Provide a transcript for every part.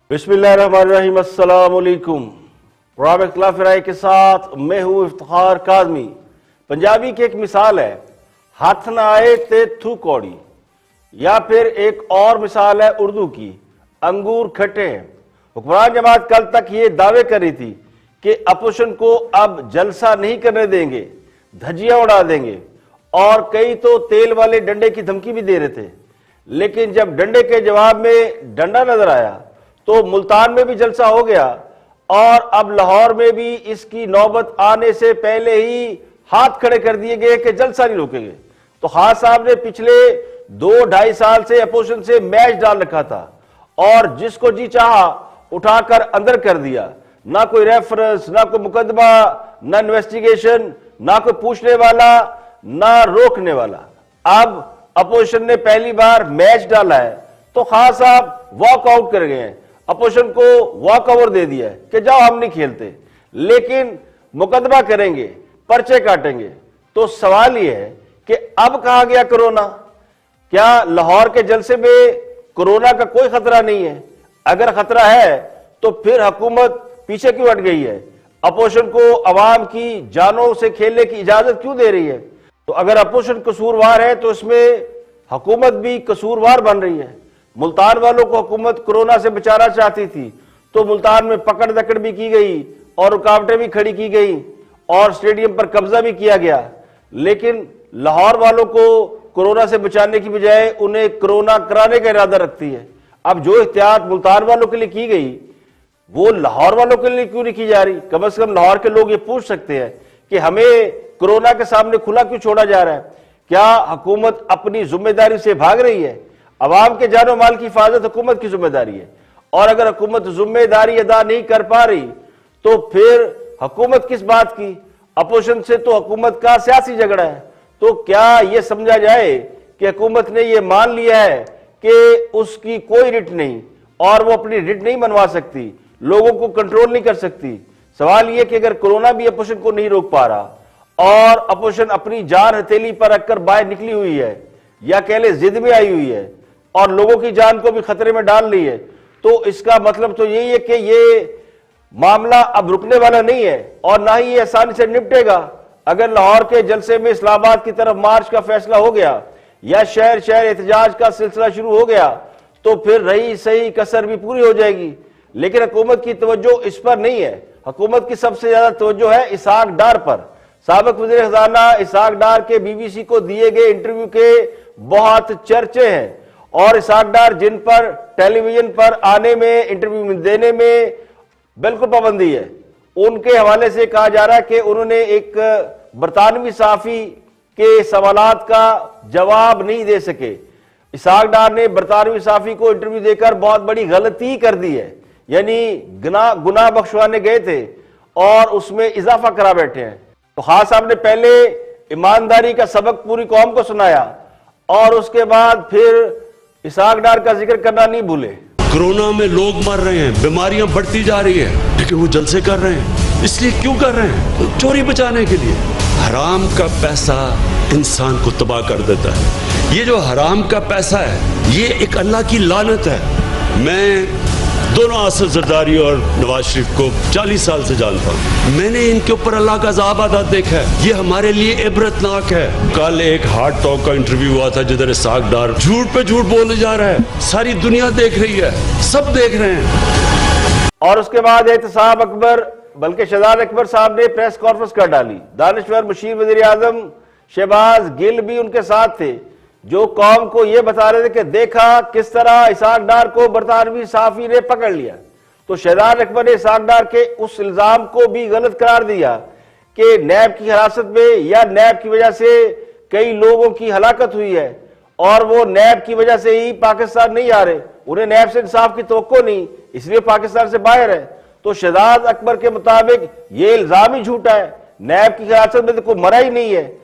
बिस्मिल्लाहिर्रहमानिर्रहीम, अस्सलाम वालेकुम। प्रोग्राम इख्तिलाफ राय के साथ मैं हूं इफ्तिखार काज़मी। पंजाबी की एक मिसाल है, हाथ ना आए ते थू कौड़ी, या फिर एक और मिसाल है उर्दू की, अंगूर खट्टे हैं। हुक्मरान जमात कल तक ये दावे कर रही थी कि अपोजिशन को अब जलसा नहीं करने देंगे, धज्जियां उड़ा देंगे, और कई तो तेल वाले डंडे की धमकी भी दे रहे थे। लेकिन जब डंडे के जवाब में डंडा नजर आया तो मुल्तान में भी जलसा हो गया, और अब लाहौर में भी इसकी नौबत आने से पहले ही हाथ खड़े कर दिए गए कि जलसा नहीं रोकेंगे। तो खान साहब ने पिछले 2-2.5 साल से अपोजिशन से मैच डाल रखा था, और जिसको जी चाहा उठाकर अंदर कर दिया। ना कोई रेफरेंस, ना कोई मुकदमा, ना इन्वेस्टिगेशन, ना कोई पूछने वाला, ना रोकने वाला। अब अपोजिशन ने पहली बार मैच डाला है तो खान साहब वॉकआउट कर गए हैं, अपोजिशन को वॉक ओवर दे दिया है कि जाओ हम नहीं खेलते, लेकिन मुकदमा करेंगे, पर्चे काटेंगे। तो सवाल यह है कि अब कहां गया कोरोना? क्या लाहौर के जलसे में कोरोना का कोई खतरा नहीं है? अगर खतरा है तो फिर हुकूमत पीछे क्यों हट गई है? अपोजिशन को अवाम की जानों से खेलने की इजाजत क्यों दे रही है? तो अगर अपोजिशन कसूरवार है तो इसमें हुकूमत भी कसूरवार बन रही है। मुल्तान वालों को हुकूमत कोरोना से बचाना चाहती थी तो मुल्तान में पकड़ दकड़ भी की गई और रुकावटें भी खड़ी की गई और स्टेडियम पर कब्जा भी किया गया। लेकिन लाहौर वालों को कोरोना से बचाने की बजाय उन्हें कोरोना कराने का इरादा रखती है। अब जो एहतियात मुल्तान वालों के लिए की गई वो लाहौर वालों के लिए क्यों नहीं की जा रही? कम से कम लाहौर के लोग ये पूछ सकते हैं कि हमें कोरोना के सामने खुला क्यों छोड़ा जा रहा है? क्या हुकूमत अपनी जिम्मेदारी से भाग रही है? अवाम के जानो माल की हिफाजत हुकूमत की जिम्मेदारी है, और अगर हुकूमत जिम्मेदारी अदा नहीं कर पा रही तो फिर हुकूमत किस बात की? अपोजिशन से तो हुकूमत का सियासी झगड़ा है। तो क्या यह समझा जाए कि हुकूमत ने यह मान लिया है कि उसकी कोई रिट नहीं और वो अपनी रिट नहीं मनवा सकती, लोगों को कंट्रोल नहीं कर सकती? सवाल यह कि अगर कोरोना भी अपोजिशन को नहीं रोक पा रहा और अपोजिशन अपनी जान हथेली पर रखकर बाहर निकली हुई है, या कह ले जिद में आई हुई है और लोगों की जान को भी खतरे में डाल रही है, तो इसका मतलब तो यही है कि ये मामला अब रुकने वाला नहीं है और ना ही ये आसानी से निपटेगा। अगर लाहौर के जलसे में इस्लामाबाद की तरफ मार्च का फैसला हो गया या शहर शहर एहतजाज का सिलसिला शुरू हो गया तो फिर रही सही कसर भी पूरी हो जाएगी। लेकिन हुकूमत की तवज्जो इस पर नहीं है। हुकूमत की सबसे ज्यादा तवज्जो है इसहाक डार पर। साबिक वज़ीर खजाना इसहाक डार के BBC को दिए गए इंटरव्यू के बहुत चर्चे हैं, और इसहाक डार जिन पर टेलीविजन पर आने में, इंटरव्यू देने में बिल्कुल पाबंदी है, उनके हवाले से कहा जा रहा है कि उन्होंने एक बरतानवी सहाफी के सवालात का जवाब नहीं दे सके। इसहाक डार ने बरतानवी सहाफी को इंटरव्यू देकर बहुत बड़ी गलती कर दी है, यानी गुनाह बख्शवाने गए थे और उसमें इजाफा करा बैठे हैं। तो खान साहब ने पहले ईमानदारी का सबक पूरी कौम को सुनाया और उसके बाद फिर इसहाक डार का जिक्र करना नहीं भूले। कोरोना में लोग मर रहे हैं, बीमारियां बढ़ती जा रही है, लेकिन वो जलसे कर रहे हैं। इसलिए क्यों कर रहे हैं? तो चोरी बचाने के लिए। हराम का पैसा इंसान को तबाह कर देता है। ये जो हराम का पैसा है ये एक अल्लाह की लानत है। मैं दोनों आसिफ जरदारी और नवाज शरीफ को 40 साल से जानता हूँ। मैंने इनके ऊपर अल्लाह का अज़ाब आता देखा है। ये हमारे लिए इबरतनाक है। कल एक हार्ड टॉक का इंटरव्यू हुआ था जिधर इसहाक डार झूठ पे झूठ बोले जा रहा है। सारी दुनिया देख रही है, सब देख रहे हैं। और उसके बाद एहतसाब अकबर, बल्कि शहजाद अकबर साहब ने प्रेस कॉन्फ्रेंस कर डाली। दानिश्वर बशीर वज़ीर आज़म शहबाज गिल भी उनके साथ थे, जो कौम को यह बता रहे थे कि देखा किस तरह इसहाक डार को बरतानवी सहाफी ने पकड़ लिया। तो शहजाद अकबर ने इसहाक डार के उस इल्जाम को भी गलत करार दिया कि नैब की हिरासत में या नैब की वजह से कई लोगों की हलाकत हुई है और वो नैब की वजह से ही पाकिस्तान नहीं आ रहे, उन्हें नैब से इंसाफ की तवक्को नहीं, इसलिए पाकिस्तान से बाहर है। तो शहजाद अकबर के मुताबिक ये इल्जाम ही झूठा है। नैब की हिरासत में तो कोई मरा ही नहीं है।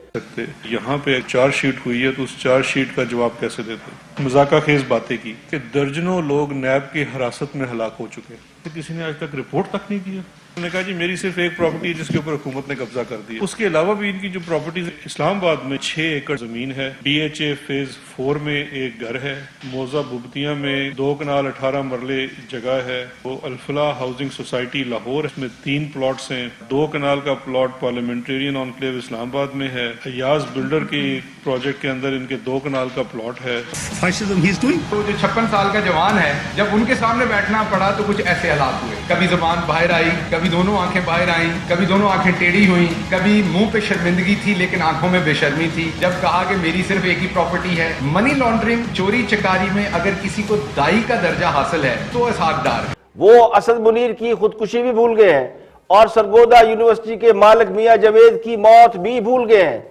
यहाँ पे एक चार्जशीट हुई है तो उस चार्जशीट का जवाब कैसे देते? मजाका खेज बातें की कि दर्जनों लोग नैब की हिरासत में हलाक हो चुके हैं, किसी ने आज तक रिपोर्ट तक नहीं किया। उन्होंने कहा जी मेरी सिर्फ एक प्रॉपर्टी है जिसके ऊपर हुकूमत ने कब्जा कर दिया, उसके अलावा भी इनकी जो प्रॉपर्टीज, इस्लामाबाद में 6 एकड़ जमीन है, DHA फेज 4 में एक घर है, मौजा बुबतिया में 2 कनाल 18 मरले जगह है, वो अल्फला हाउसिंग सोसाइटी लाहौर में 3 प्लॉट्स हैं, 2 कनाल का प्लॉट पार्लियामेंटेरियन ऑनक्लेव इस्लामाबाद में है, अयाज बिल्डर के प्रोजेक्ट के अंदर इनके 2 कनाल का प्लॉट है। तो जो 56 साल का जवान है, जब उनके सामने बैठना पड़ा तो कुछ ऐसे हालात हुए, कभी जुबान बाहर आई, कभी दोनों आंखें बाहर आईं, कभी दोनों आंखें टेढ़ी हुई, कभी मुंह पे शर्मिंदगी थी लेकिन आंखों में बेशर्मी थी। जब कहा कि मेरी सिर्फ एक ही प्रॉपर्टी है, मनी लॉन्ड्रिंग, चोरी चकारी में अगर किसी को दाई का दर्जा हासिल है तो इसहाक डार है। वो असद मुनीर की खुदकुशी भी भूल गए हैं और सरगोदा यूनिवर्सिटी के मालिक मियां जावेद की मौत भी भूल गए हैं।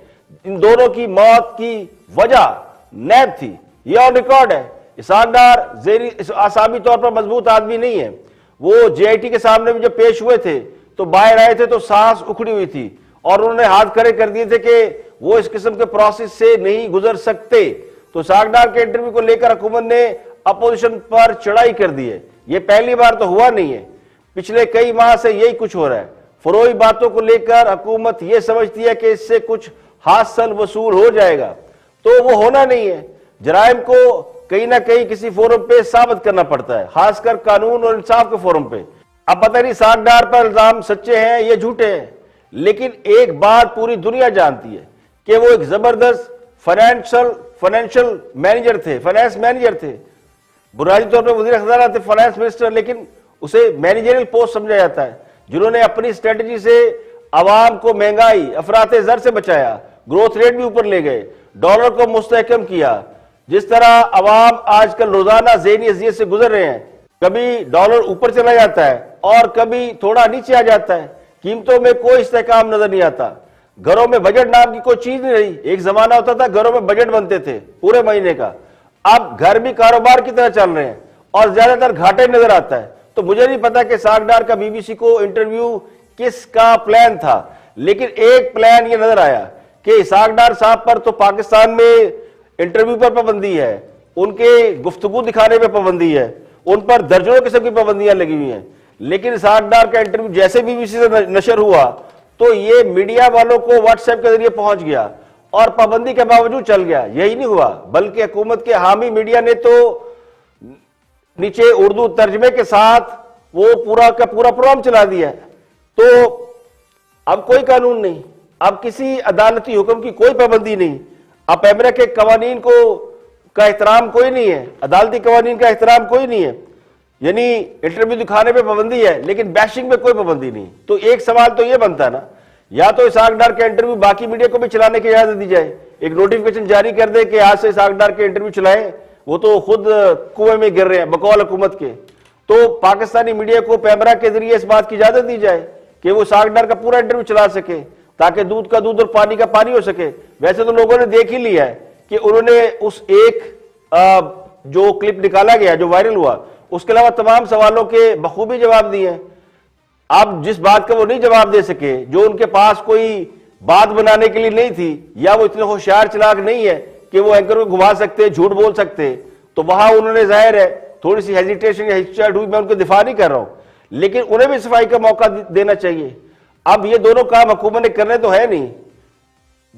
इन दोनों की मौत की वजह नैब थी, यह ऑन रिकॉर्ड है। इसहाक डार आसामी तौर पर मजबूत आदमी नहीं है। वो JIT के सामने भी जब पेश हुए थे तो बाहर आए थे तो सांस उखड़ी हुई थी और उन्होंने हाथ खड़े कर दिए थे कि वो इस किस्म के प्रोसेस से नहीं गुजर सकते। तो इसहाक डार के इंटरव्यू को लेकर हुकूमत ने अपोजिशन पर चढ़ाई कर दी है। ये पहली बार तो हुआ नहीं है, पिछले कई माह से यही कुछ हो रहा है। फरोई बातों को लेकर हुकूमत ये समझती है कि इससे कुछ हासिल वसूल हो जाएगा, तो वो होना नहीं है। जराइम को कहीं ना कहीं किसी फोरम पे साबित करना पड़ता है, खासकर कानून और इंसाफ के फोरम पे। अब पता नहीं इसहाक डार पर इल्जाम सच्चे हैं या झूठे हैं, लेकिन एक बात पूरी दुनिया जानती है कि वो एक जबरदस्त फाइनेंशियल मैनेजर थे, फाइनेंस मैनेजर थे। बुनियादी तौर पर वजीर खजाना थे, फाइनेंस मिनिस्टर, लेकिन उसे मैनेजरियल पोस्ट समझा जाता है, जिन्होंने अपनी स्ट्रेटेजी से आवाम को महंगाई, अफराते जर से बचाया, ग्रोथ रेट भी ऊपर ले गए, डॉलर को मुस्तहकम किया। जिस तरह अवाम आजकल रोजाना ज़हनी अज़ियत से गुजर रहे हैं, कभी डॉलर ऊपर चला जाता है और कभी थोड़ा नीचे आ जाता है, कीमतों में कोई इस्तेहकाम नजर नहीं आता, घरों में बजट नाम की कोई चीज नहीं रही। एक जमाना होता था घरों में बजट बनते थे पूरे महीने का, अब घर भी कारोबार की तरह चल रहे हैं और ज्यादातर घाटे नजर आता है। तो मुझे नहीं पता कि इसहाक डार का BBC को इंटरव्यू किसका प्लान था, लेकिन एक प्लान ये नजर आया कि इसहाक डार साहब पर तो पाकिस्तान में इंटरव्यू पर पाबंदी है, उनके गुफ्तगू दिखाने पर पाबंदी है, उन पर दर्जनों किस्म की पाबंदियां लगी हुई हैं। लेकिन इसहाक डार का इंटरव्यू जैसे BBC से नशर हुआ तो ये मीडिया वालों को WhatsApp के जरिए पहुंच गया और पाबंदी के बावजूद चल गया। यही नहीं हुआ, बल्कि हुकूमत के हामी मीडिया ने तो नीचे उर्दू तर्जमे के साथ वो पूरा का पूरा प्रोग्राम चला दिया। तो अब कोई कानून नहीं, अब किसी अदालती हुक्म की कोई पाबंदी नहीं, अब पैमरा के कवानीन का एहतराम कोई नहीं है, अदालती कवानीन का एहतराम कोई नहीं है। यानी इंटरव्यू दिखाने पे पाबंदी है लेकिन बैशिंग में कोई पाबंदी नहीं। तो एक सवाल तो ये बनता है ना, या तो इसहाक डार के इंटरव्यू बाकी मीडिया को भी चलाने की इजाजत दी जाए, एक नोटिफिकेशन जारी कर दे कि आज से इसहाक डार के इंटरव्यू चलाएं, वो तो खुद कुएं में गिर रहे हैं बकौल हुकूमत के। तो पाकिस्तानी मीडिया को पैमरा के जरिए इस बात की इजाजत दी जाए कि वो इसहाक डार का पूरा इंटरव्यू चला सके, ताकि दूध का दूध और पानी का पानी हो सके। वैसे तो लोगों ने देख ही लिया है कि उन्होंने उस एक जो क्लिप निकाला गया, जो वायरल हुआ, उसके अलावा तमाम सवालों के बखूबी जवाब दिए हैं। अब जिस बात का वो नहीं जवाब दे सके, जो उनके पास कोई बात बनाने के लिए नहीं थी, या वो इतने होशियार चलाक नहीं है कि वो एंकर को घुमा सकते, झूठ बोल सकते, तो वहां उन्होंने जाहिर है थोड़ी सी हेजिटेशन या हिचकिचाहट हुई। मैं उनको दिफा नहीं कर रहा हूं, लेकिन उन्हें भी सफाई का मौका देना चाहिए। अब ये दोनों काम हुकूमत ने करने तो है नहीं,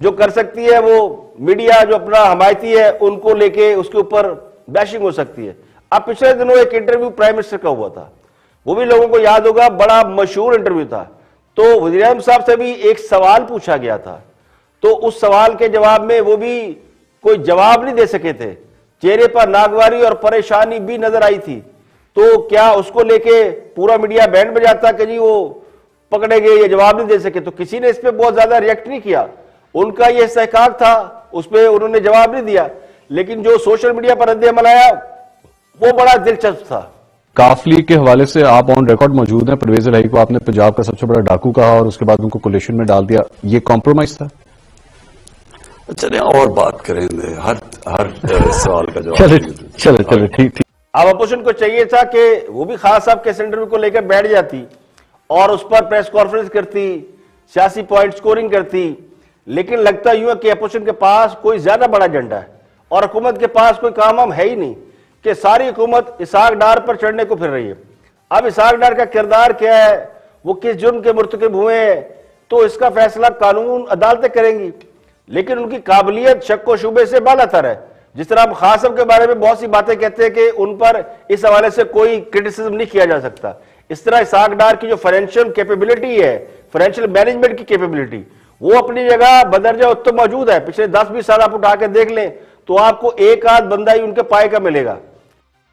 जो कर सकती है वो मीडिया जो अपना हमायती है उनको लेके उसके ऊपर बैशिंग हो सकती है। अब पिछले दिनों एक इंटरव्यू प्राइम मिनिस्टर का हुआ था, वो भी लोगों को याद होगा, बड़ा मशहूर इंटरव्यू था। तो वज़ीर आज़म साहब से भी एक सवाल पूछा गया था, तो उस सवाल के जवाब में वो भी कोई जवाब नहीं दे सके थे, चेहरे पर नागवारी और परेशानी भी नजर आई थी। तो क्या उसको लेके पूरा मीडिया बैंड बजाता कि जी वो पकड़े गए, ये जवाब नहीं दे सके? तो किसी ने इस पर बहुत ज्यादा रिएक्ट नहीं किया, उनका ये इस्तेहकाक था, उस पर उन्होंने जवाब नहीं दिया। लेकिन जो सोशल मीडिया पर रद्द-ए-अमल आया वो बड़ा दिलचस्प था। काफली के हवाले से आप ऑन रिकॉर्ड मौजूद हैं, परवेज इलाही को आपने पंजाब का सबसे बड़ा डाकू कहा और उसके बाद उनको कोलिशन में डाल दिया, ये कॉम्प्रोमाइज था? चले और बात करेंगे, हर सवाल का जवाब। चले ठीक। अब अपोजिशन को चाहिए था कि वो भी खास साहब के इंटरव्यू को लेकर बैठ जाती और उस पर प्रेस कॉन्फ्रेंस करती, सियासी पॉइंट स्कोरिंग करती, लेकिन लगता यूं है कि अपोजिशन के पास कोई ज्यादा बड़ा एजेंडा है और हुकूमत के पास कोई काम हम है ही नहीं, कि सारी हुकूमत इसहाक डार पर चढ़ने को फिर रही है। अब इसहाक डार का किरदार क्या है वो किस जुर्म के मुर्तकिब हुए हैं, तो इसका फैसला कानून अदालतें करेंगी। लेकिन उनकी काबिलियत शक व शुबे से बालातर है। जिस तरह हम खान साहब के बारे में बहुत सी बातें कहते हैं कि उन पर इस हवाले से कोई क्रिटिसिज्म नहीं किया जा सकता, इस तरह इसहाक डार की जो फाइनेंशियल कैपेबिलिटी है, फाइनेंशियल मैनेजमेंट की कैपेबिलिटी, वो अपनी जगह बदरजा उत्तम मौजूद है। पिछले 10-20 साल आप उठा के देख लें तो आपको एक आध बंदा ही उनके पाए का मिलेगा।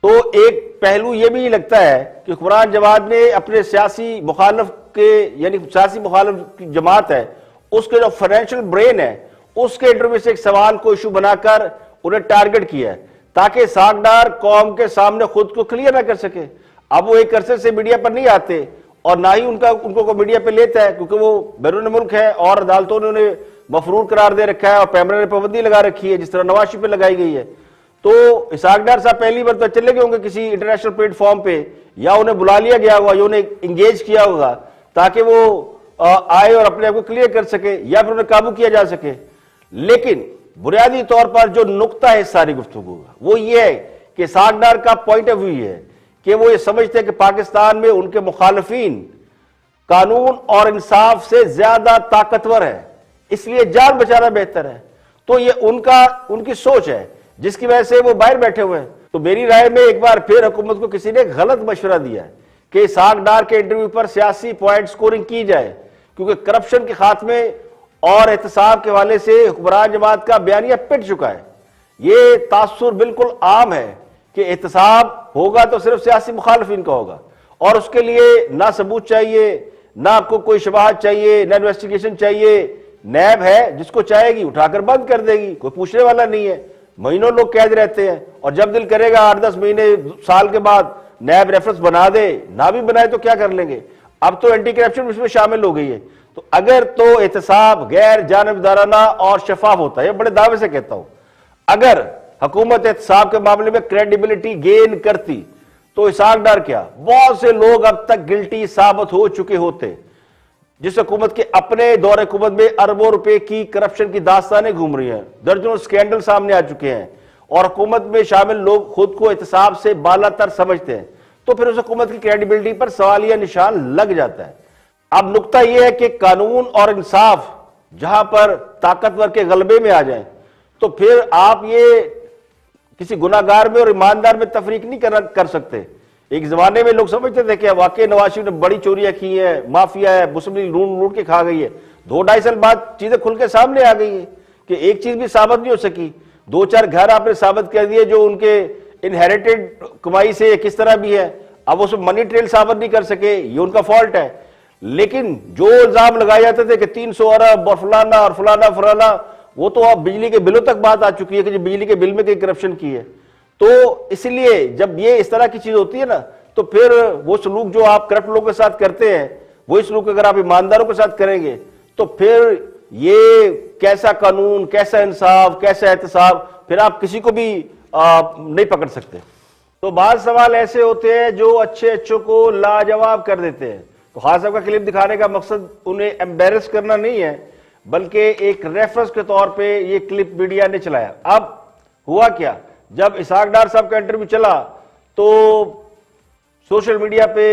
तो एक पहलू यह भी लगता है कि हुक्मरान जमात ने अपने सियासी मुखालिफ के, यानी सियासी मुखालिफ की जमात है, उसके जो फाइनेंशियल ब्रेन है, उसके इंटरव्यू से एक सवाल को इशू बनाकर उन्हें टारगेट किया है ताकि इसहाक डार कौम के सामने खुद को क्लियर ना कर सके। अब वो एक अरसे से मीडिया पर नहीं आते और ना ही उनको मीडिया पे लेता है, क्योंकि वो बैरून मुल्क है और अदालतों ने उन्हें मफरूर करार दे रखा है और पैमरे ने पाबंदी लगा रखी है, जिस तरह नवाज शरीफ पे लगाई गई है। तो इसहाक डार साहब पहली बार तो चले गए होंगे किसी इंटरनेशनल प्लेटफॉर्म पे, या उन्हें बुला लिया गया होगा, या उन्हें इंगेज किया होगा ताकि वो आए और अपने आप को क्लियर कर सके या फिर उन्हें काबू किया जा सके। लेकिन बुनियादी तौर पर जो नुक्ता है इस सारी गुफ्तगू का वो ये है कि इसहाक डार का पॉइंट ऑफ व्यू है कि वो ये समझते हैं कि पाकिस्तान में उनके मुखालिफिन कानून और इंसाफ से ज्यादा ताकतवर है, इसलिए जान बचाना बेहतर है। तो ये उनकी सोच है जिसकी वजह से वो बाहर बैठे हुए हैं। तो मेरी राय में एक बार फिर हुकूमत को किसी ने गलत मशवरा दिया है कि इसहाक डार के इंटरव्यू पर सियासी पॉइंट स्कोरिंग की जाए, क्योंकि करप्शन के खात्मे और एहतसाब के हवाले से हुक्मरान जमात का बयानिया पिट चुका है। ये तासुर बिल्कुल आम है कि एहतसाब होगा तो सिर्फ सियासी मुखालिफिन का होगा और उसके लिए ना सबूत चाहिए, ना आपको कोई शबाहत चाहिए, ना इन्वेस्टिगेशन चाहिए। नैब है जिसको चाहेगी उठाकर बंद कर देगी, कोई पूछने वाला नहीं है। महीनों लोग कैद रहते हैं और जब दिल करेगा 8-10 महीने साल के बाद नैब रेफरेंस बना दे, ना भी बनाए तो क्या कर लेंगे। अब तो एंटी करप्शन इसमें शामिल हो गई है। तो अगर तो एहतसाब गैर जानिबदाराना और शफाफ होता है, बड़े दावे से कहता हूं, अगर हुकूमत एहतसाब के मामले में क्रेडिबिलिटी गेन करती तो इसहाक डार क्या, बहुत से लोग अब तक गिल्टी साबित हो चुके होते। जिस हुकूमत के अपने दौर हुकूमत में अरबों रुपए की करप्शन की दास्तानें घूम रही हैं, दर्जनों स्कैंडल सामने आ चुके हैं और हुकूमत में शामिल लोग खुद को एहतसाब से बालातर समझते हैं, तो फिर उस हुकूमत की क्रेडिबिलिटी पर सवालिया निशान लग जाता है। अब नुक्ता यह है कि कानून और इंसाफ जहां पर ताकतवर के गलबे में आ जाए तो फिर आप ये किसी गुनाहगार में और ईमानदार में तफरीक नहीं कर सकते। एक जमाने में लोग समझते थे कि वाकई नवाज शरीफ ने बड़ी चोरियां की है, माफिया है, मुस्लिम लीग लूट के खा गई है। 2-2.5 साल बाद चीजें खुल के सामने आ गई है कि एक चीज भी साबित नहीं हो सकी। 2-4 घर आपने साबित कर दिए जो उनके इनहेरिटेड कमाई से किस तरह भी है, अब उसमें मनी ट्रेल साबित नहीं कर सके, ये उनका फॉल्ट है। लेकिन जो इल्जाम लगाए जाते थे कि 300 अरब और फलाना, वो तो अब बिजली के बिलों तक बात आ चुकी है कि जो बिजली के बिल में कहीं करप्शन की है। तो इसलिए जब ये इस तरह की चीज होती है ना, तो फिर वो सलूक जो आप करप्ट लोगों के साथ करते हैं, वही सलूक अगर आप ईमानदारों के साथ करेंगे तो फिर ये कैसा कानून, कैसा इंसाफ, कैसा एहतसाब, फिर आप किसी को भी नहीं पकड़ सकते। तो बात सवाल ऐसे होते हैं जो अच्छों को लाजवाब कर देते हैं। तो खान साहब का क्लिप दिखाने का मकसद उन्हें एम्बेरस करना नहीं है, बल्कि एक रेफरेंस के तौर पे ये क्लिप मीडिया ने चलाया। अब हुआ क्या, जब इसहाक डार साहब का इंटरव्यू चला तो सोशल मीडिया पे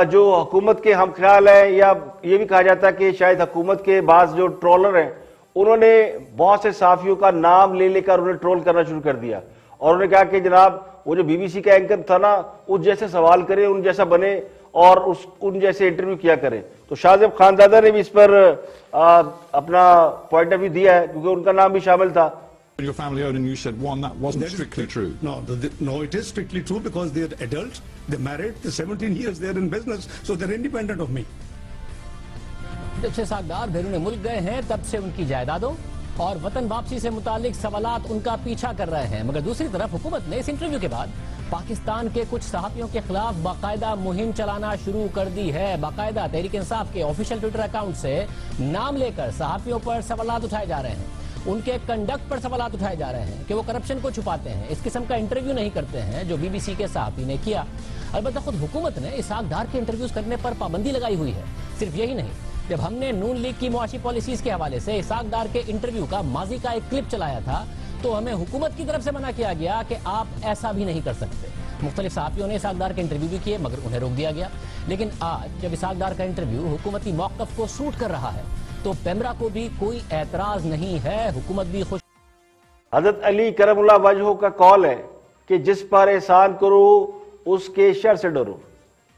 जो हुकूमत के हम ख्याल है, या ये भी कहा जाता है कि शायद हुकूमत के बाज जो ट्रोलर हैं, उन्होंने बहुत से सहाफियों का नाम ले लेकर उन्हें ट्रोल करना शुरू कर दिया और उन्होंने कहा कि जनाब वो जो बीबीसी का एंकर था ना, उस जैसे सवाल करे, उन जैसा बने और उन जैसे इंटरव्यू किया करें। तो शाहजेब खानजादा ने भी इस पर अपना पॉइंट ऑफ व्यू दिया है, क्योंकि उनका नाम भी शामिल था। Your family owned and you said one, that wasn't strictly true. No, it is strictly true because they are adults, they're married, they're 17 years, they're in business, so they're independent of me. जब से इसहाक डार बैरून मुल्क गए हैं तब से उनकी जायदादों और वतन वापसी से मुतालिक सवालात उनका पीछा कर रहे हैं। मगर दूसरी तरफ हुकूमत ने इस इंटरव्यू के बाद पाकिस्तान के कुछ सहाफियों के खिलाफ बाकायदा मुहिम चलाना शुरू कर दी है। बाकायदा तहरीक इंसाफ के ऑफिशियल ट्विटर अकाउंट से नाम लेकर सहाफियों पर सवालात उठाए जा रहे हैं, उनके कंडक्ट पर सवालात उठाए जा रहे हैं कि वो करप्शन को छुपाते हैं, इस किस्म का इंटरव्यू नहीं करते हैं जो बीबीसी के सहाफी ने किया। अलबत्ता खुद हुकूमत ने इसहाक डार के इंटरव्यूज करने पर पाबंदी लगाई हुई है। सिर्फ यही नहीं, जब हमने नून लीग की मुआशी पॉलिसीज के हवाले से इसहाक डार के इंटरव्यू का माजी का एक क्लिप चलाया था तो हमें हुकूमत की तरफ से मना किया गया कि आप ऐसा भी नहीं कर सकते। मुख्तलिफ सहाफ़ियों ने इसाक डार के इंटरव्यू भी किए मगर उन्हें रोक दिया गया। लेकिन आज जब इसाक डार का इंटरव्यू हुकूमती मौक़िफ़ को सूट कर रहा है तो पेमरा को भी कोई एतराज नहीं है, हुकूमत भी खुश। हज़रत अली करमुल्लाह वजहो का कॉल है कि जिस पर एहसान करो उसके शर से डरो।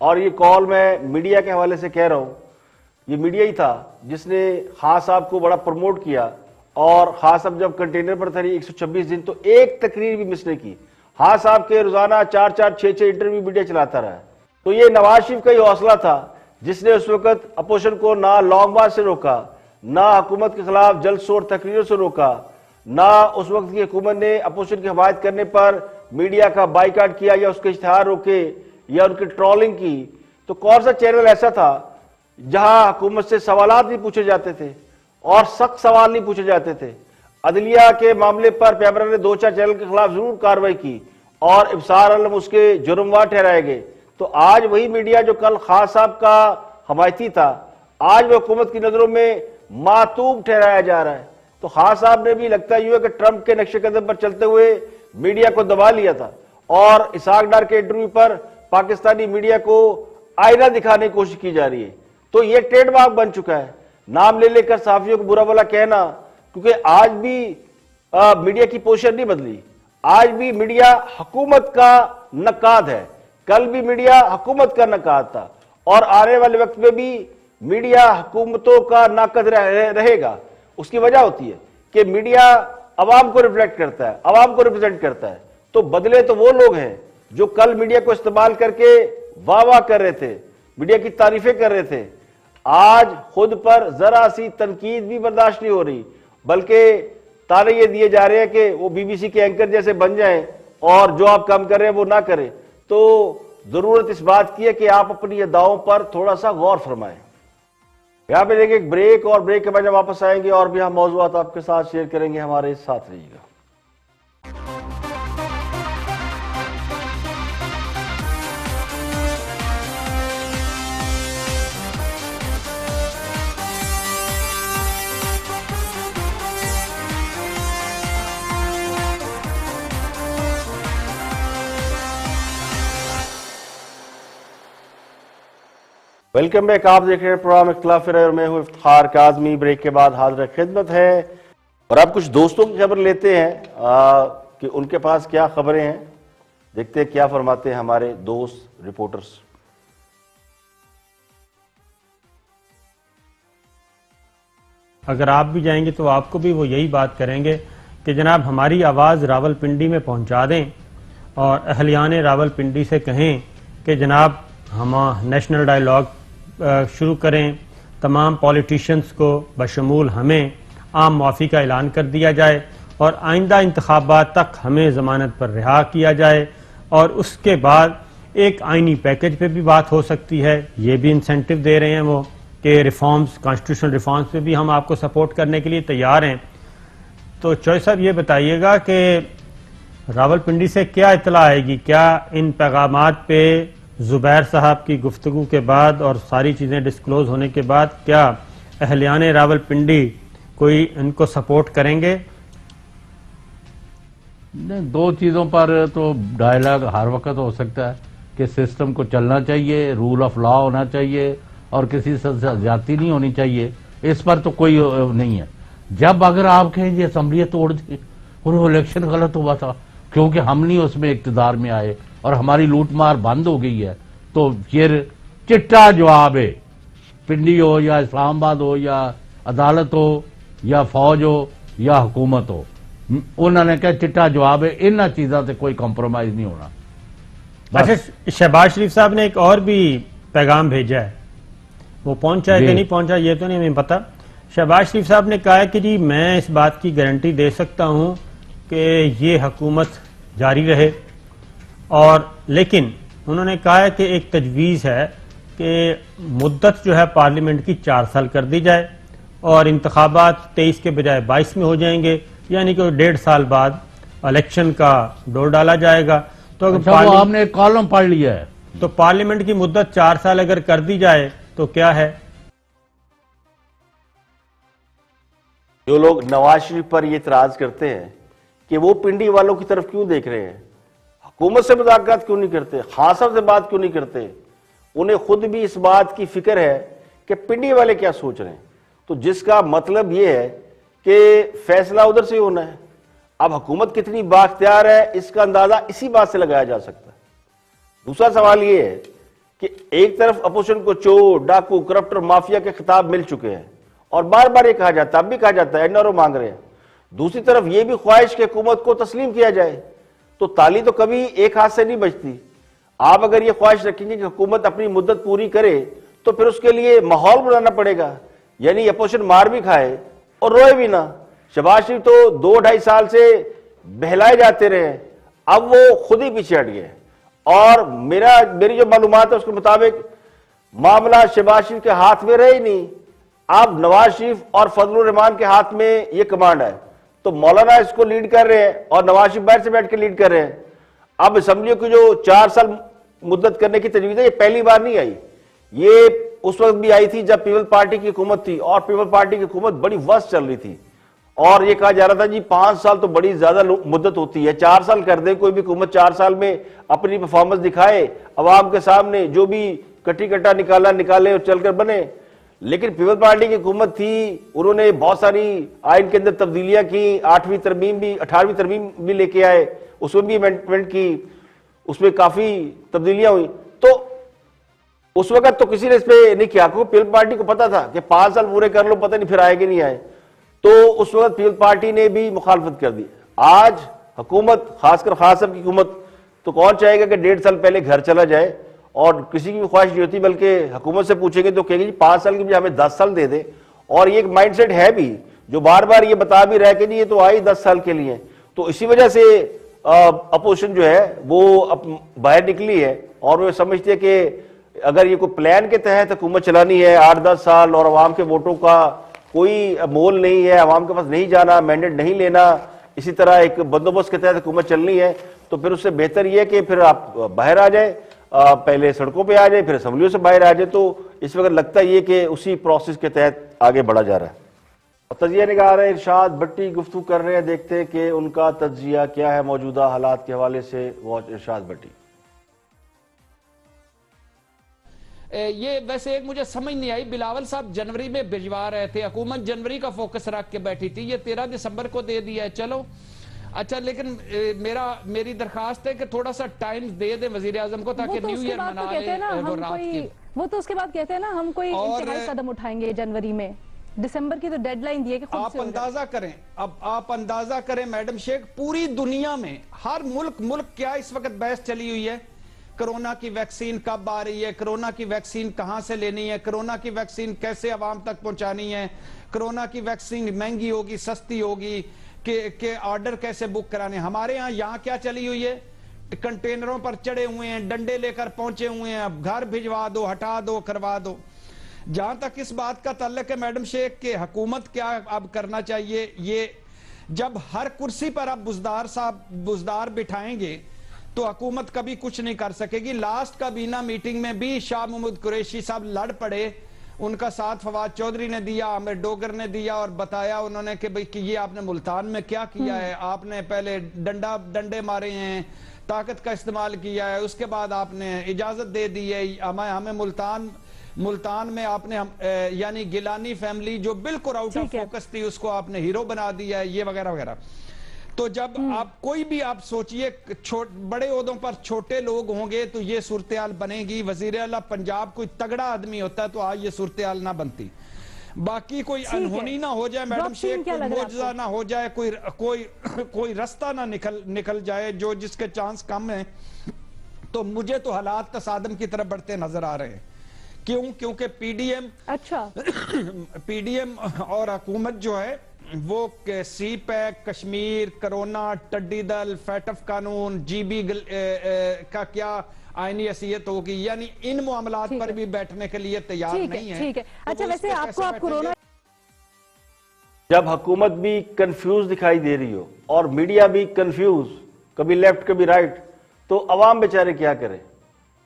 और ये कॉल मैं मीडिया के हवाले से कह रहा हूँ, ये मीडिया ही था जिसने खान साहब को बड़ा प्रमोट किया। और खान साहब जब कंटेनर पर थे 126 दिन तो एक तकरीर भी मिस नहीं की। खान साहब के रोजाना 4-4, 6-6 इंटरव्यू मीडिया चलाता रहा। तो ये नवाज शरीफ का ही हौसला था जिसने उस वक्त अपोजिशन को ना लॉन्ग मार्च से रोका, ना हुकूमत के खिलाफ जलसों और तकरीरों से रोका, ना उस वक्त की हुकूमत ने अपोजिशन की हिमायत करने पर मीडिया का बाइकाट किया या उसके इश्तिहार रोके या उनकी ट्रोलिंग की। तो कौन सा चैनल ऐसा था जहां हुकूमत से सवालात नहीं पूछे जाते थे और सख्त सवाल नहीं पूछे जाते थे। अदलिया के मामले पर पेमरा ने 2-4 चैनल के खिलाफ जरूर कार्रवाई की और इब्सार आलम उसके जुर्मवार ठहराए गए। तो आज वही मीडिया जो कल खान साहब का हमायती था, आज वो हुकूमत की नजरों में मातूब ठहराया जा रहा है। तो खान साहब ने भी लगता यूं है कि ट्रंप के नक्शे कदम पर चलते हुए मीडिया को दबा लिया था और इसाक डार के इंटरव्यू पर पाकिस्तानी मीडिया को आईना दिखाने की कोशिश की जा रही है। तो ये ट्रेडमार्क बन चुका है, नाम ले लेकर सहाफियों को बुरा भला कहना, क्योंकि आज भी मीडिया की पोजीशन नहीं बदली। आज भी मीडिया हुकूमत का नकाद है, कल भी मीडिया हुकूमत का नकाद था और आने वाले वक्त में भी मीडिया हुकूमतों का नाकद रहेगा। उसकी वजह होती है कि मीडिया अवाम को रिफ्लेक्ट करता है, अवाम को रिप्रेजेंट करता है। तो बदले तो वो लोग हैं जो कल मीडिया को इस्तेमाल करके वाह वाह कर रहे थे, मीडिया की तारीफें कर रहे थे। आज खुद पर जरा सी तनकीद भी बर्दाश्त नहीं हो रही, बल्कि तारे ये दिए जा रहे हैं कि वो बीबीसी के एंकर जैसे बन जाएं और जो आप काम कर रहे हैं वो ना करें। तो जरूरत इस बात की है कि आप अपनी अदाओं पर थोड़ा सा गौर फरमाएं। यहां पे लेंगे एक ब्रेक और ब्रेक के बाद जब वापस आएंगे और भी हम मौजूद आपके साथ शेयर करेंगे। हमारे साथ रहिएगा। Welcome back. आप देख रहे हैं प्रोग्राम इख्तिलाफ राय और मैं हूं इफ्तिखार काज़मी। ब्रेक के बाद हाजिर खिदमत है और अब कुछ दोस्तों की खबर लेते हैं कि उनके पास क्या खबरें हैं। देखते हैं क्या फरमाते हैं हमारे दोस्त रिपोर्टर्स। अगर आप भी जाएंगे तो आपको भी वो यही बात करेंगे कि जनाब हमारी आवाज़ रावलपिंडी में पहुंचा दें और अहलियाने रावलपिंडी से कहें कि जनाब हम नेशनल डायलॉग शुरू करें, तमाम पॉलिटिशियंस को बशमूल हमें आम मुआफ़ी का ऐलान कर दिया जाए और आइंदा इंतखाबात तक हमें ज़मानत पर रिहा किया जाए और उसके बाद एक आइनी पैकेज पे भी बात हो सकती है। ये भी इंसेंटिव दे रहे हैं वो कि रिफॉर्म्स, कॉन्स्टिट्यूशनल रिफॉर्म्स पे भी हम आपको सपोर्ट करने के लिए तैयार हैं। तो चौधरी साहब ये बताइएगा कि रावलपिंडी से क्या इत्तला आएगी, क्या इन पैगामात पे जुबैर साहब की गुफ्तगू के बाद और सारी चीज़ें डिस्क्लोज होने के बाद क्या अहलियाने रावलपिंडी कोई इनको सपोर्ट करेंगे? नहीं, दो चीज़ों पर तो डायलॉग हर वक्त हो सकता है कि सिस्टम को चलना चाहिए, रूल ऑफ लॉ होना चाहिए और किसी से ज्यादती नहीं होनी चाहिए। इस पर तो कोई नहीं है। जब अगर आप कहें ये असम्बली तोड़ दी और वो इलेक्शन गलत हुआ था क्योंकि हम नहीं उसमें इक्तदार में आए और हमारी लूट मार बंद हो गई है, तो फिर चिट्टा जवाब है, पिंडी हो या इस्लामाबाद हो या अदालत हो या फौज हो या हुकूमत हो, उन्होंने कहा चिट्टा जवाब है। इन चीज़ों से कोई कॉम्प्रोमाइज नहीं होना। अच्छा, शहबाज शरीफ साहब ने एक और भी पैगाम भेजा है, वो पहुंचा है कि नहीं पहुंचा ये तो नहीं हमें पता। शहबाज शरीफ साहब ने कहा है कि जी मैं इस बात की गारंटी दे सकता हूं कि ये हुकूमत जारी रहे, और लेकिन उन्होंने कहा है कि एक तजवीज़ है कि मुद्दत जो है पार्लियामेंट की 4 साल कर दी जाए और इंतखाबात 23 के बजाय 22 में हो जाएंगे, यानी कि 1.5 साल बाद इलेक्शन का डोर डाला जाएगा। तो अगर आपने एक कॉलम पढ़ लिया है तो पार्लियामेंट की मुद्दत 4 साल अगर कर दी जाए तो क्या है? जो लोग नवाज शरीफ पर ये इतराज करते हैं कि वो पिंडी वालों की तरफ क्यों देख रहे हैं, हुकूमत से मुज़ाकरात क्यों नहीं करते, खान साहब से बात क्यों नहीं करते? उन्हें खुद भी इस बात की फिक्र है कि पिंडी वाले क्या सोच रहे हैं, तो जिसका मतलब यह है कि फैसला उधर से होना है। अब हुकूमत कितनी बाख्तियार है इसका अंदाजा इसी बात से लगाया जा सकता है। दूसरा सवाल यह है कि एक तरफ अपोजिशन को चोर, डाकू, करप्ट और माफिया के खिताब मिल चुके हैं और बार बार ये कहा जाता है, अब भी कहा जाता है, एनआरओ मांग रहे हैं। दूसरी तरफ यह भी ख्वाहिश कि हुकूमत को तस्लीम किया जाए, तो ताली तो कभी एक हाथ से नहीं बचती। आप अगर ये ख्वाहिश रखेंगे कि हुकूमत अपनी मुद्दत पूरी करे तो फिर उसके लिए माहौल बनाना पड़ेगा, यानी अपोजिशन मार भी खाए और रोए भी ना। शहबाज शरीफ तो 2-2.5 साल से बहलाए जाते रहे, अब वो खुद ही पीछे हट गए। और मेरी जो मालूमात है उसके मुताबिक मामला शहबाज शरीफ के हाथ में रहे ही नहीं, अब नवाज शरीफ और फजलुर रहमान के हाथ में ये कमांड है। तो मौलाना इसको लीड कर रहे हैं और नवाज शरीफ बाहर से बैठ के लीड कर रहे हैं। अब असम्बलियों की जो 4 साल मुद्दत करने की तजवीज़ है, ये पहली बार नहीं आई, ये उस वक्त भी आई थी जब पीपल पार्टी की हुकूमत थी और पीपल पार्टी की हुकूमत बड़ी वर्स्ट चल रही थी और ये कहा जा रहा था जी 5 साल तो बड़ी ज्यादा मुद्दत होती है, 4 साल कर दे कोई भी हुकूमत, 4 साल में अपनी परफॉर्मेंस दिखाए अवाम के सामने, जो भी कटी कटा निकाले और चलकर बने। लेकिन पीपल पार्टी की हुकूमत थी, उन्होंने बहुत सारी आइन के अंदर तब्दीलियां की, 18वीं तरमीम भी लेके आए, उसमें भी अमेंडमेंट की, उसमें काफी तब्दीलियां हुई। तो उस वक्त तो किसी ने इस पे नहीं किया, क्योंकि पीपल पार्टी को पता था कि 5 साल पूरे कर लो, पता नहीं फिर आए कि नहीं आए। तो उस वक्त पीपल पार्टी ने भी मुखालफत कर दी। आज हुकूमत, खासकर खान साहब की हुकूमत, तो कौन चाहेगा कि 1.5 साल पहले घर चला जाए, और किसी की भी ख्वाहिश नहीं होती, बल्कि हुकूमत से पूछेंगे तो कहेगी 5 साल की बजाय हमें 10 साल दे दे। और ये एक माइंडसेट है भी जो बार बार ये बता भी रहा है कि नहीं ये तो आई 10 साल के लिए। तो इसी वजह से अपोजिशन जो है वो बाहर निकली है और वो समझती है कि अगर ये कोई प्लान के तहत हुकूमत चलानी है 8-10 साल और अवाम के वोटों का कोई मोल नहीं है, अवाम के पास नहीं जाना, मैंडेट नहीं लेना, इसी तरह एक बंदोबस्त के तहत हुकूमत चलनी है, तो फिर उससे बेहतर ये कि फिर आप बाहर आ जाए, पहले सड़कों पे आ जाए, फिर असम्बलियों से बाहर आ जाए। तो इस वक्त लगता है ये कि उसी प्रोसेस के तहत आगे बढ़ा जा रहा है। तजिया निगार इरशाद भट्टी गुफ्तगू कर रहे हैं, देखते हैं कि उनका तजिया क्या है मौजूदा हालात के हवाले से। वॉच इरशाद भट्टी। ये वैसे एक मुझे समझ नहीं आई, बिलावल साहब जनवरी में भिजवा रहे थे, हुकूमत जनवरी का फोकस रख के बैठी थी, ये 13 दिसंबर को दे दिया है, चलो अच्छा। लेकिन मेरी दरखास्त है कि थोड़ा सा टाइम दे दे वजीर आजम को ताकि न्यू ईयर मना ले वो रात की। वो तो उसके बाद कहते हैं ना हम कोई इंतहाई कदम उठाएंगे जनवरी में, दिसंबर की तो डेडलाइन दी है कि खुद आप अंदाजा करें, अब आप अंदाजा करें मैडम शेख, पूरी दुनिया में हर मुल्क क्या इस वक्त बहस चली हुई है, कोरोना की वैक्सीन कब आ रही है, कोरोना की वैक्सीन कहां से लेनी है, कोरोना की वैक्सीन कैसे अवाम तक पहुंचानी है, कोरोना की वैक्सीन महंगी होगी सस्ती होगी, के ऑर्डर कैसे बुक कराने। हमारे यहाँ क्या चली हुई है, कंटेनरों पर चढ़े हुए हैं, डंडे लेकर पहुंचे हुए हैं, अब घर भिजवा दो, हटा दो, करवा दो। जहां तक इस बात का ताल्लुक है मैडम शेख के हुकूमत क्या अब करना चाहिए, ये जब हर कुर्सी पर आप बुजदार बिठाएंगे तो हुकूमत कभी कुछ नहीं कर सकेगी। लास्ट काबीना मीटिंग में भी शाह महमूद कुरैशी साहब लड़ पड़े, उनका साथ फवाद चौधरी ने दिया, आमिर डोगर ने दिया और बताया उन्होंने कि भाई कि ये आपने मुल्तान में क्या किया है, आपने पहले डंडे मारे हैं, ताकत का इस्तेमाल किया है, उसके बाद आपने इजाजत दे दी है, हमें मुल्तान में आपने यानी गिलानी फैमिली जो बिल्कुल आउट ऑफ फोकस थी उसको आपने हीरो बना दिया है, ये वगैरह वगैरह। तो जब आप कोई भी आप सोचिए बड़े ओहदों पर छोटे लोग होंगे तो ये सूरत हाल बनेगी। वजीर आला पंजाब कोई तगड़ा आदमी होता है तो आज ये सूरत हाल ना बनती। बाकी कोई अनहोनी ना हो जाए मैडम शेख, कोई मौजज़ा ना हो जाए, कोई रास्ता ना निकल जाए जो जिसके चांस कम है, तो मुझे तो हालात तसादम की तरफ बढ़ते नजर आ रहे हैं। क्योंकि पीडीएम और हुकूमत जो है वो सी पैक, कश्मीर, कोरोना, टड्डी दल, फैटफ कानून, जीबी का क्या आईनी हैसियत होगी, यानी इन मामलात पर भी बैठने के लिए तैयार नहीं है। ठीक है। अच्छा वैसे आपको आप कोरोना, जब हुकूमत भी कंफ्यूज दिखाई दे रही हो और मीडिया भी कंफ्यूज, कभी लेफ्ट कभी राइट, तो अवाम बेचारे क्या करे,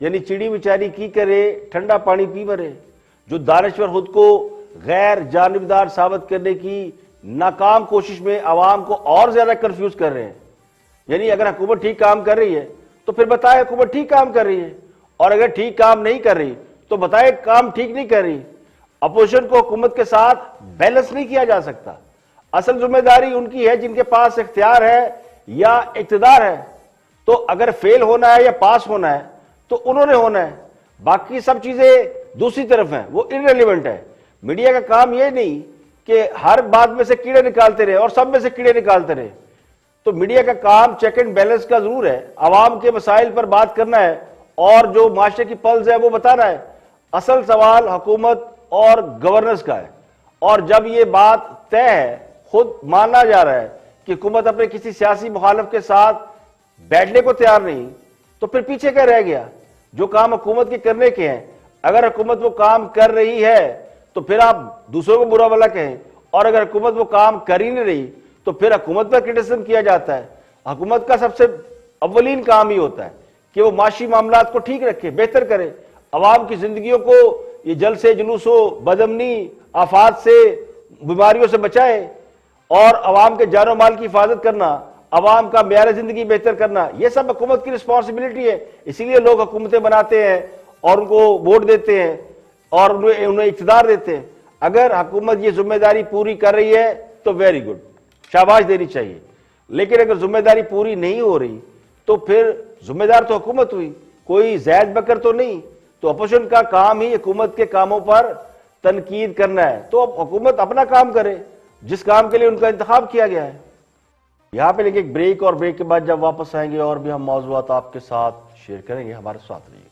यानी चिड़ी बेचारी की करे, ठंडा पानी पी भरे। जो दानश्वर खुद को गैर जानिबदार साबित करने की नाकाम कोशिश में अवाम को और ज्यादा कंफ्यूज कर रहे हैं। यानी अगर हुकूमत ठीक काम कर रही है तो तो फिर बताए हुकूमत ठीक काम कर रही है, और अगर ठीक काम नहीं कर रही तो बताए काम ठीक नहीं कर रही। अपोजिशन को हुकूमत के साथ बैलेंस नहीं किया जा सकता। असल जिम्मेदारी उनकी है जिनके पास इख्तियार है या इक्तदार है। तो अगर फेल होना है या पास होना है तो उन्होंने होना है, बाकी सब चीजें दूसरी तरफ हैं, वो इररिलेवेंट है। मीडिया का काम ये नहीं कि हर बात में से कीड़े निकालते रहे और सब में से कीड़े निकालते रहे। तो मीडिया का काम चेक एंड बैलेंस का जरूर है, आवाम के मसाइल पर बात करना है और जो माशरे की पल्स है वो बताना है। असल सवाल हुकूमत और गवर्नेंस का है, और जब ये बात तय है, खुद माना जा रहा है कि हुकूमत अपने किसी सियासी मुखालिफ के साथ बैठने को तैयार नहीं, तो फिर पीछे क्या रह गया? जो काम हुकूमत के करने के हैं, अगर हुकूमत वो काम कर रही है तो फिर आप दूसरों को बुरा भला कहें, और अगर हुकूमत वो काम कर ही नहीं रही तो फिर हुकूमत पर क्रिटिसिज्म किया जाता है। हुकूमत का सबसे अव्वलीन काम ही होता है कि वो माशी मामलात को ठीक रखे, बेहतर करे, अवाम की जिंदगियों को ये जलसे जुलूसों, बदअमनी, आफात से, बीमारियों से बचाए, और अवाम के जानो माल की हिफाजत करना, अवाम का मेयार जिंदगी बेहतर करना, ये सब हुकूमत की रिस्पॉन्सिबिलिटी है। इसीलिए लोग हुकूमतें बनाते हैं और उनको वोट देते हैं और उन्हें इख्तियार देते हैं। अगर हुकूमत ये जिम्मेदारी पूरी कर रही है तो वेरी गुड, शाबाश देनी चाहिए। लेकिन अगर जिम्मेदारी पूरी नहीं हो रही तो फिर जिम्मेदार तो हुकूमत हुई, कोई जैद बकर तो नहीं। तो अपोजिशन का काम ही हुकूमत के कामों पर तनकीद करना है। तो अब हुकूमत अपना काम करे जिस काम के लिए उनका इंतखाब किया गया है। यहां पे लेके एक ब्रेक, और ब्रेक के बाद जब वापस आएंगे और भी हम मौजूआत आपके साथ शेयर करेंगे। हमारे साथ रहिएगा।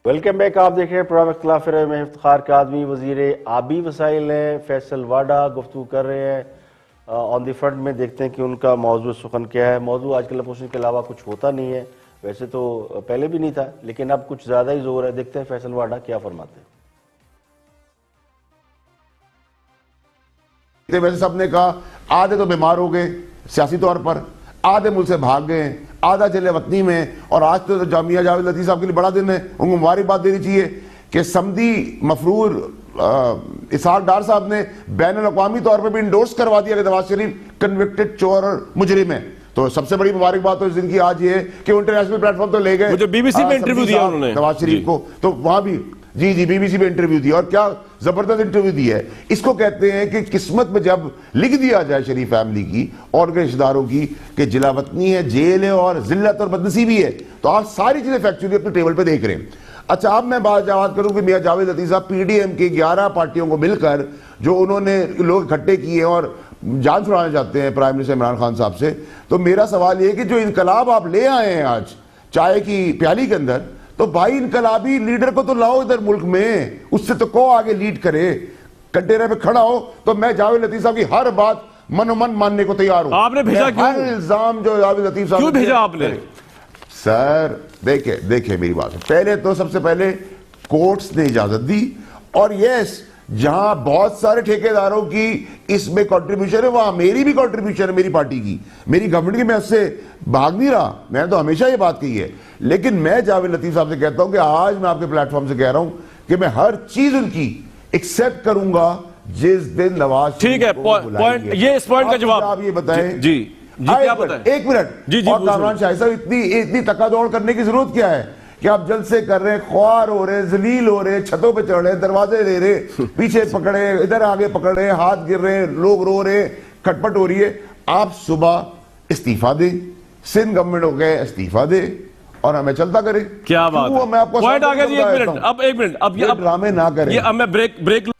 Welcome back. आप देख रहे हैं प्रोग्राम इख्तिलाफ राय में इफ्तिखार कादमी वजीर आबी वसाइल हैं फैसल वाडा गुफ्तगू कर रहे हैं ऑन दी फ्रंट में। देखते हैं कि उनका मौजूद सुखन क्या है। मौजूद आजकल अपोजिशन के अलावा कुछ होता नहीं है, वैसे तो पहले भी नहीं था, लेकिन अब कुछ ज्यादा ही जोर है। देखते हैं फैसल वाडा क्या फरमाते हैं। वैसे सबने कहा आधे तो बीमार हो गए सियासी तौर पर, आधे मुल्क से भाग गए, आधा चले वतनी में, और आज तो जामिया जावेद लतीफ साहब के लिए बड़ा दिन है, उनको मुबारकबाद देनी चाहिए कि समदी मफरूर इसहाक डार साहब ने बैनुल अक़वामी तौर पर भी इंडोर्स करवा दिया कि नवाज शरीफ कन्विक्टेड चोर और मुजरिम है। तो सबसे बड़ी मुबारकबाद तो इस दिन की आज ये है कि इंटरनेशनल प्लेटफॉर्म तो ले गए, मुझे बीबीसी में इंटरव्यू दिया उन्होंने नवाज शरीफ को, तो वहां भी जी बीबीसी में इंटरव्यू दिया, और क्या जबरदस्त इंटरव्यू दिया है। इसको कहते हैं कि किस्मत में जब लिख दिया जाए शरीफ फैमिली की और उनके रिश्तेदारों की कि जिलावतनी है, जेल है और जिल्लत और बदनसीबी है, तो आप सारी चीजें फैक्चुअली अपने टेबल पे देख रहे हैं। अच्छा, अब मैं बात करूं कि मियां जावेद लतीफ साहब पीडीएम के 11 पार्टियों को मिलकर जो उन्होंने लोग इकट्ठे किए और जान छुड़ाना चाहते हैं प्राइम मिनिस्टर इमरान खान साहब से, तो मेरा सवाल यह कि जो इनकलाब आप ले आए हैं आज चाय की प्याली के अंदर, तो भाई इनकलाबी लीडर को तो लाओ इधर मुल्क में, उससे तो को आगे लीड करे, कंटेनर पे खड़ा हो। तो मैं जावेद लतीफ साहब की हर बात मनोमन मानने को तैयार हूं। आपने भेजा क्यों? हर इल्जाम जो जावेद लतीफ साहब क्यों भेजा आपने? सर देखिए मेरी बात, पहले तो सबसे पहले कोर्ट्स ने इजाजत दी, और यस जहां बहुत सारे ठेकेदारों की इसमें कंट्रीब्यूशन है वहां मेरी भी कंट्रीब्यूशन है, मेरी पार्टी की, मेरी गवर्नमेंट की, मैं उससे भाग नहीं रहा, मैंने तो हमेशा ये बात कही है। लेकिन मैं जावेद लतीफ साहब से कहता हूं कि आज मैं आपके प्लेटफॉर्म से कह रहा हूं कि मैं हर चीज उनकी एक्सेप्ट करूंगा जिस दिन नवाज। ठीक है, पॉइंट ये इस पॉइंट का जवाब आप ये बताएं। जी क्या पता है? एक मिनट जी, और कामरान शाह साहब इतनी तकादौड़ करने की जरूरत क्या है कि आप जल्द से कर रहे हैं, ख्वार हो रहे, जलील हो रहे, छतों पे चढ़ रहे, दरवाजे ले रहे, पीछे पकड़े, इधर आगे पकड़ रहे, हाथ गिर रहे, लोग रो रहे, खटपट हो रही है। आप सुबह इस्तीफा दें, सिंध गवर्नमेंट हो गए इस्तीफा दे और हमें चलता करे। क्या बात है? मैं आपको पॉइंट आ गया जी, एक मिनट, अब ये ड्रामे ना करें। अब मैं ब्रेक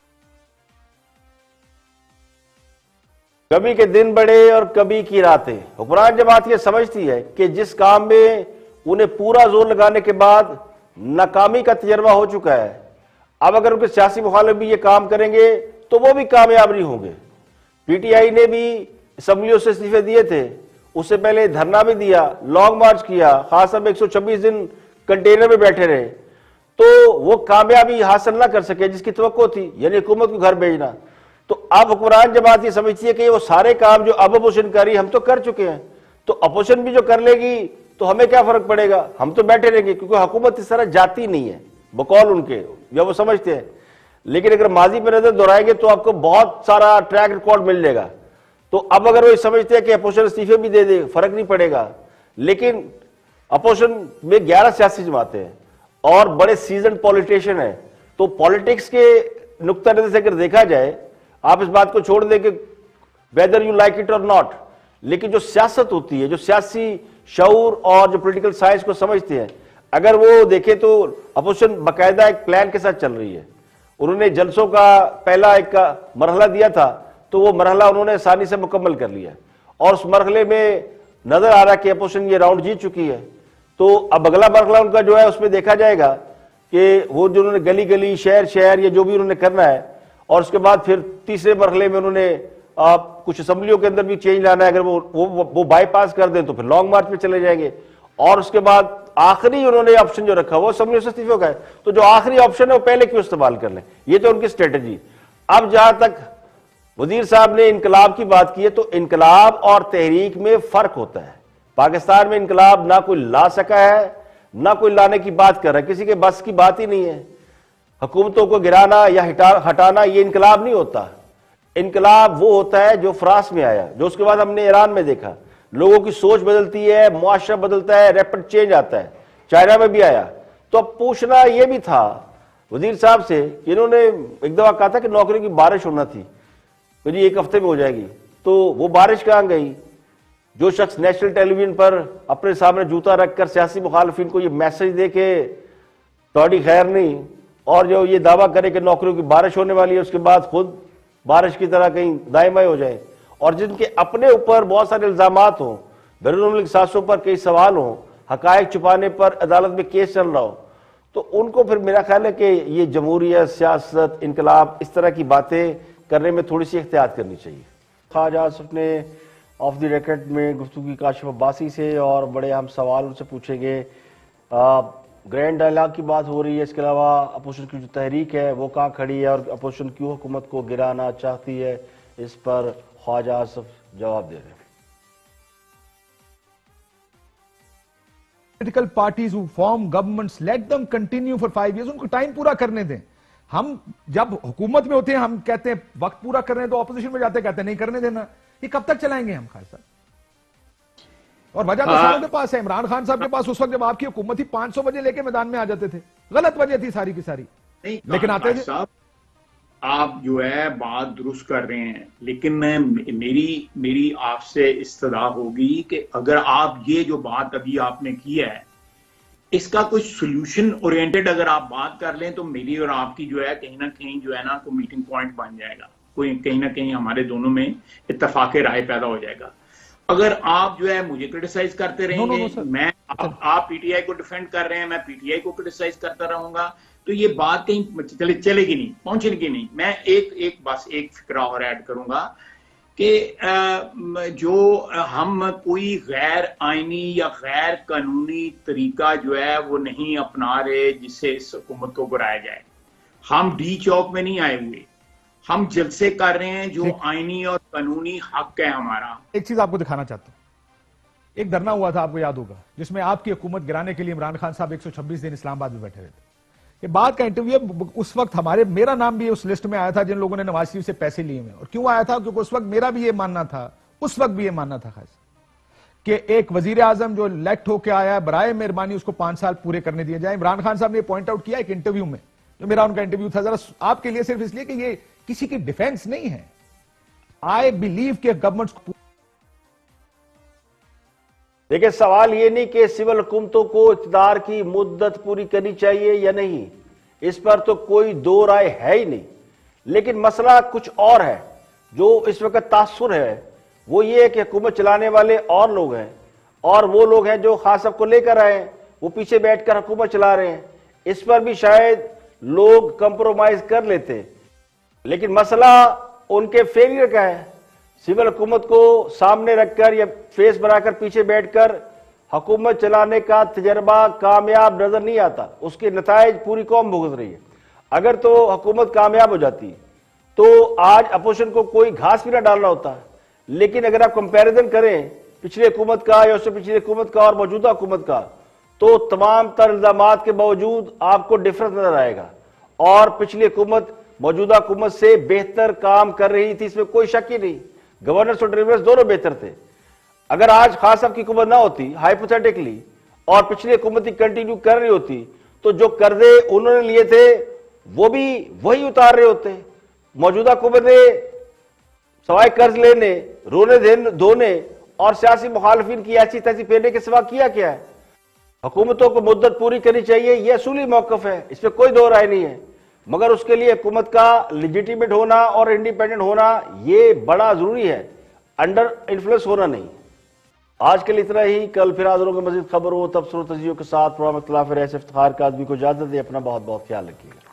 कभी के दिन बड़े और कभी की रातें। हुक्मरान जमात ये समझती है कि जिस काम में उन्हें पूरा जोर लगाने के बाद नाकामी का तजर्बा हो चुका है, अब अगर उनके सियासी मुखालिफ भी ये काम करेंगे तो वो भी कामयाब नहीं होंगे। पीटीआई ने भी असम्बलियों से इस्तीफे दिए थे, उससे पहले धरना भी दिया, लॉन्ग मार्च किया, खास 126 दिन कंटेनर में बैठे रहे। तो वो कामयाबी हासिल ना कर सके जिसकी तवक्को थी, यानी हुकूमत को घर भेजना। तो अब हुक्मरान जमात ये समझती है कि वो सारे काम जो अब अपोजिशन करी हम तो कर चुके हैं, तो अपोजिशन भी जो कर लेगी तो हमें क्या फर्क पड़ेगा, हम तो बैठे रहेंगे, क्योंकि हुकूमत इस तरह जाती नहीं है बकौल उनके, या वो समझते हैं। लेकिन अगर माजी पर नजर दोहराएंगे तो आपको बहुत सारा ट्रैक रिकॉर्ड मिल जाएगा। तो अब अगर वो समझते हैं कि अपोजिशन इस्तीफे भी दे दे फर्क नहीं पड़ेगा, लेकिन अपोजिशन में 11 सियासी जमातें हैं और बड़े सीजन पॉलिटिशियन हैं, तो पॉलिटिक्स के नुक्ता नजर से अगर देखा जाए, आप इस बात को छोड़ दें कि वेदर यू लाइक इट और नॉट, लेकिन जो सियासत होती है, जो सियासी शऊर और जो पॉलिटिकल साइंस को समझते हैं, अगर वो देखें तो अपोजिशन बाकायदा एक प्लान के साथ चल रही है। उन्होंने जलसों का पहला एक मरहला दिया था, तो वो मरहला उन्होंने आसानी से मुकम्मल कर लिया और उस मरहले में नजर आ रहा है कि अपोजिशन ये राउंड जीत चुकी है। तो अब अगला मरहला उनका जो है उसमें देखा जाएगा कि वो जो उन्होंने गली गली शहर शहर या जो भी उन्होंने करना है, और उसके बाद फिर तीसरे मरहले में उन्होंने कुछ असम्बलियों के अंदर भी चेंज लाना है। अगर वो बाईपास कर दें तो फिर लॉन्ग मार्च में चले जाएंगे, और उसके बाद आखिरी उन्होंने ऑप्शन जो रखा वो असम्बलियों से इस्तीफे का है, तो जो आखिरी ऑप्शन है वो पहले क्यों इस्तेमाल कर लें, ये तो उनकी स्ट्रेटेजी। अब जहां तक वजीर साहब ने इनकलाब की बात की है, तो इनकलाब और तहरीक में फर्क होता है। पाकिस्तान में इनकलाब ना कोई ला सका है ना कोई लाने की बात कर रहा है, किसी के बस की बात ही नहीं है। हुकूमतों को गिराना या हटाना ये इनकलाब नहीं होता। इनकलाब वो होता है जो फ्रांस में आया, जो उसके बाद हमने ईरान में देखा, लोगों की सोच बदलती है, मुआशरा बदलता है, रैपिड चेंज आता है, चाइना में भी आया। तो अब पूछना यह भी था वजीर साहब से कि इन्होंने एक दफा कहा था कि नौकरी की बारिश होना थी, तो जी 1 हफ्ते में हो जाएगी, तो वो बारिश कहां गई? जो शख्स नेशनल टेलीविजन पर अपने सामने जूता रखकर सियासी मुखालफिन को ये मैसेज दे के तोड़ी खैर नहीं, और जो ये दावा करे कि नौकरियों की बारिश होने वाली है, उसके बाद खुद बारिश की तरह कहीं दाएं बाएं हो जाए, और जिनके अपने ऊपर बहुत सारे इल्जामात हों, बैरून मुल्क सासों पर कई सवाल हों, हकायक छुपाने पर अदालत में केस चल रहा हो, तो उनको फिर मेरा ख्याल है कि ये जमहूरियत, सियासत, इनकलाब, इस तरह की बातें करने में थोड़ी सी एहतियात करनी चाहिए। ख्वाजा आसिफ ने ऑफ द रिकॉर्ड में गुफ्तगू की काशिफ अब्बासी से, और बड़े अहम सवाल उनसे पूछेंगे। ग्रैंड डायलॉग की बात हो रही है, इसके अलावा अपोजिशन की जो तहरीक है वो कहाँ खड़ी है और अपोजिशन क्यों हुकूमत को गिराना चाहती है, इस पर ख्वाजा आसिफ जवाब दे रहे हैं। Political parties who form governments, let them continue for 5 years, उनको टाइम पूरा करने दें। हम जब हुकूमत में होते हैं हम कहते हैं वक्त पूरा करने दो, ऑपोजिशन में जाते कहते हैं नहीं करने देना। ये कब तक चलाएंगे हम खान साहब? और वजह तो सबके पास है, इमरान खान साहब के पास उस वक्त जब आपकी हुकूमत थी 500 बजे लेके मैदान में आ जाते थे, गलत वजह थी सारी की सारी, लेकिन आते थे। आप जो है बात दुरुस्त कर रहे हैं, लेकिन मेरी आपसे इस्तदा होगी कि अगर आप ये जो बात अभी आपने की है इसका कोई सोल्यूशन ओरिएंटेड अगर आप बात कर लें तो मेरी और आपकी जो है कहीं ना कहीं जो है ना कोई मीटिंग पॉइंट बन जाएगा, कोई कहीं ना कहीं हमारे दोनों में इत्तेफाक राय पैदा हो जाएगा। अगर आप जो है मुझे क्रिटिसाइज करते रहेंगे, मैं आप पीटीआई को डिफेंड कर रहे हैं, मैं पीटीआई को क्रिटिसाइज करता रहूंगा, तो ये बात कहीं चलेगी नहीं, पहुंचेगी नहीं। मैं बस एक फिक्रा और ऐड करूंगा कि जो हम कोई गैर आईनी या गैर कानूनी तरीका जो है वो नहीं अपना रहे जिससे इस हुकूमत को गिराया जाए। हम डी चौक में नहीं आए हुए, हम जलसे कर रहे हैं जो आईनी और कानूनी हक है हमारा। एक चीज आपको दिखाना चाहता हूं, एक धरना हुआ था आपको याद होगा जिसमें आपकी हुकूमत गिराने के लिए इमरान खान साहब 126 दिन इस्लामाबाद में बैठे हुए थे। ये बात का इंटरव्यू, उस वक्त मेरा नाम भी उस लिस्ट में आया था जिन लोगों ने नवाज शरीफ से पैसे लिए हैं। और क्यों आया था? क्योंकि उस वक्त मेरा भी ये मानना था, उस वक्त भी ये मानना था खास कि एक वजीर आजम जो इलेक्ट होकर आया है बराए मेहरबानी उसको 5 साल पूरे करने दिए जाए। इमरान खान साहब ने पॉइंट आउट किया एक इंटरव्यू में, जो मेरा उनका इंटरव्यू था, जरा आपके लिए सिर्फ इसलिए कि ये किसी की डिफेंस नहीं है। आई बिलीव कि गवर्नमेंट, देखिए सवाल ये नहीं कि सिविल हुकूमतों को इक़्तिदार की मुद्दत पूरी करनी चाहिए या नहीं, इस पर तो कोई दो राय है ही नहीं। लेकिन मसला कुछ और है। जो इस वक्त तासुर है वो ये है कि हुकूमत चलाने वाले और लोग हैं, और वो लोग हैं जो खास सबको लेकर आए हैं, वो पीछे बैठकर हुकूमत चला रहे हैं। इस पर भी शायद लोग कंप्रोमाइज कर लेते, लेकिन मसला उनके फेलियर का है। सिविल हुकूमत को सामने रखकर या फेस बनाकर पीछे बैठकर हुकूमत चलाने का तजर्बा कामयाब नजर नहीं आता, उसके नतायज पूरी कौम भुगत रही है। अगर तो हुकूमत कामयाब हो जाती तो आज अपोजिशन को कोई घास भी ना डालना होता। लेकिन अगर आप कंपैरिजन करें पिछले हुकूमत का या उससे पिछले हुकूमत का और मौजूदा हुकूमत का, तो तमाम तर इल्जामात के बावजूद आपको डिफरेंस नजर आएगा। और पिछली हुकूमत मौजूदा हुकूमत से बेहतर काम कर रही थी, इसमें कोई शक ही नहीं। गवर्नर्स और ड्राइवर्स दोनों बेहतर थे। अगर आज खान साहब की हुकूमत ना होती हाइपोथेटिकली और पिछली हुकूमत ही कंटिन्यू कर रही होती, तो जो कर्जे उन्होंने लिए थे वो भी वही उतार रहे होते। मौजूदा हुकूमत ने सवाए कर्ज लेने, रोने धोने और सियासी मुखालफिन की ऐसी तैसी फेरने के सिवा किया क्या है? हुकूमतों को मुद्दत पूरी करनी चाहिए, यह असूली मौकफ है, इसमें कोई दो राय नहीं है। मगर उसके लिए हुकूमत का लेजिटिमेट होना और इंडिपेंडेंट होना ये बड़ा जरूरी है, अंडर इन्फ्लुएंस होना नहीं। आज के लिए इतना ही। कल फिर हाजिर होंगे मजीद खबर हो, तबसरों तजियों के साथ। प्रोग्राम इख्तिलाफ राय से इफ्तिखार काज़मी को इजाजत दें। अपना बहुत बहुत ख्याल रखिएगा।